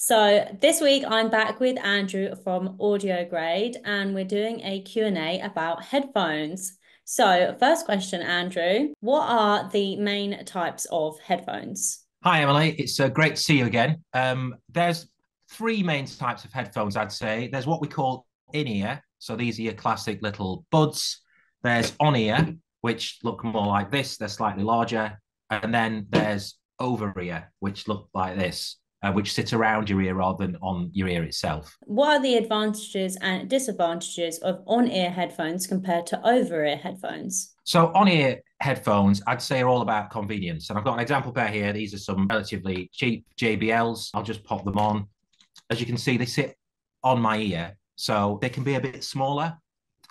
So this week I'm back with Andrew from Audio Grade and we're doing a Q&A about headphones. So first question, Andrew, what are the main types of headphones? Hi, Emily. It's great to see you again. There's three main types of headphones, I'd say. There's what we call in-ear. So these are your classic little buds. There's on-ear, which look more like this. They're slightly larger. And then there's over-ear, which look like this, which sit around your ear rather than on your ear itself. What are the advantages and disadvantages of on-ear headphones compared to over-ear headphones? So on-ear headphones, I'd say are all about convenience. And I've got an example pair here. These are some relatively cheap JBLs. I'll just pop them on. As you can see, they sit on my ear, so they can be a bit smaller.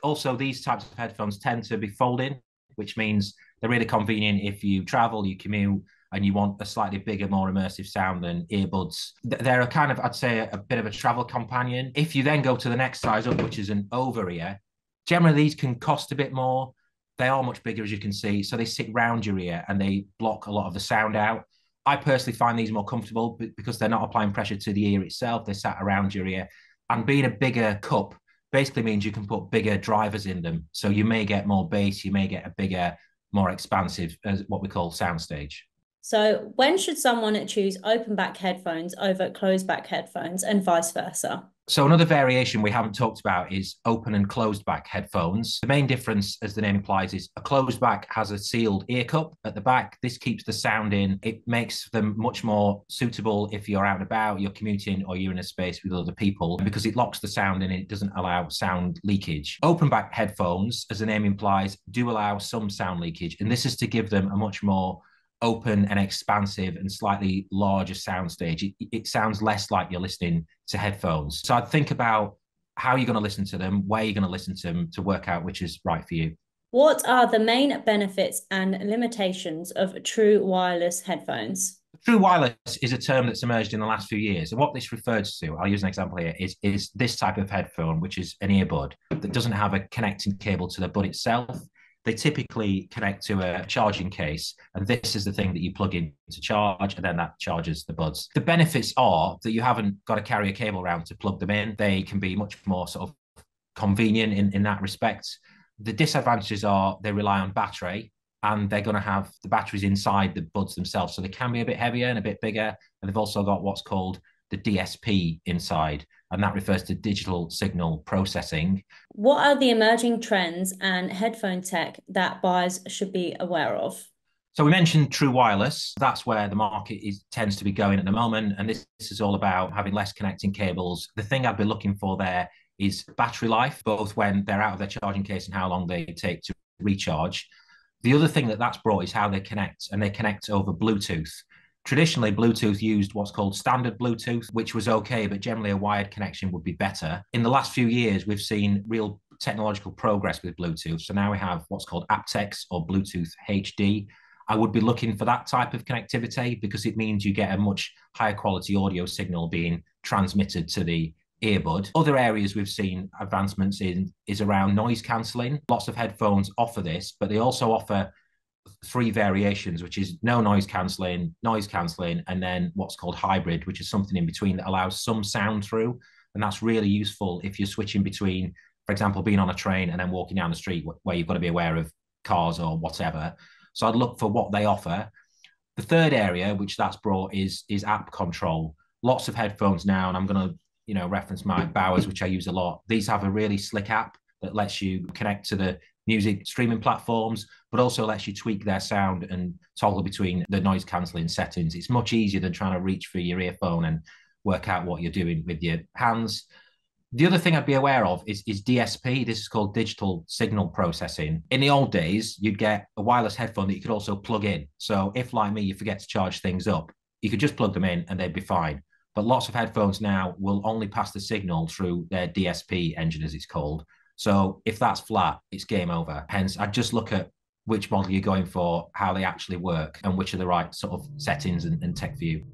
Also, these types of headphones tend to be folding, which means they're really convenient if you travel, you commute, and you want a slightly bigger, more immersive sound than earbuds. They're a kind of, I'd say, a bit of a travel companion. If you then go to the next size up, which is an over ear, generally these can cost a bit more. They are much bigger, as you can see, so they sit round your ear and they block a lot of the sound out. I personally find these more comfortable because they're not applying pressure to the ear itself. They're sat around your ear. And being a bigger cup basically means you can put bigger drivers in them. So you may get more bass, you may get a bigger, more expansive, as what we call soundstage. So when should someone choose open back headphones over closed back headphones and vice versa? So another variation we haven't talked about is open and closed back headphones. The main difference, as the name implies, is a closed back has a sealed ear cup at the back. This keeps the sound in. It makes them much more suitable if you're out and about, you're commuting, or you're in a space with other people because it locks the sound in and it doesn't allow sound leakage. Open back headphones, as the name implies, do allow some sound leakage, and this is to give them a much more open and expansive and slightly larger soundstage. It sounds less like you're listening to headphones. So I'd think about how you're going to listen to them, where you're going to listen to them to work out which is right for you. What are the main benefits and limitations of true wireless headphones? True wireless is a term that's emerged in the last few years. And what this refers to, I'll use an example here, is this type of headphone, which is an earbud that doesn't have a connecting cable to the bud itself. They typically connect to a charging case, and this is the thing that you plug in to charge, and then that charges the buds. The benefits are that you haven't got to carry a cable around to plug them in. They can be much more sort of convenient in that respect. The disadvantages are they rely on battery, and they're going to have the batteries inside the buds themselves. So they can be a bit heavier and a bit bigger. And they've also got what's called the DSP inside, and that refers to digital signal processing. What are the emerging trends and headphone tech that buyers should be aware of? So we mentioned true wireless. That's where the market tends to be going at the moment. And this is all about having less connecting cables. The thing I'd be looking for there is battery life, both when they're out of their charging case and how long they take to recharge. The other thing that's brought is how they connect, and they connect over Bluetooth. Traditionally, Bluetooth used what's called standard Bluetooth, which was okay, but generally a wired connection would be better. In the last few years, we've seen real technological progress with Bluetooth. So now we have what's called aptX or Bluetooth HD. I would be looking for that type of connectivity because it means you get a much higher quality audio signal being transmitted to the earbud. Other areas we've seen advancements in is around noise cancelling. Lots of headphones offer this, but they also offer three variations, which is no noise cancelling, and then what's called hybrid, which is something in between that allows some sound through. And that's really useful if you're switching between, for example, being on a train and then walking down the street where you've got to be aware of cars or whatever. So I'd look for what they offer. The third area, which that's brought, is app control. Lots of headphones now, and I'm going to reference my Bowers, which I use a lot. These have a really slick app that lets you connect to the music streaming platforms, but also lets you tweak their sound and toggle between the noise cancelling settings. It's much easier than trying to reach for your earphone and work out what you're doing with your hands. The other thing I'd be aware of is DSP. This is called digital signal processing. In the old days, you'd get a wireless headphone that you could also plug in. So if, like me, you forget to charge things up, you could just plug them in and they'd be fine. But lots of headphones now will only pass the signal through their DSP engine, as it's called. So if that's flat, it's game over. Hence, I'd just look at which model you're going for, how they actually work, and which are the right sort of settings and tech for you.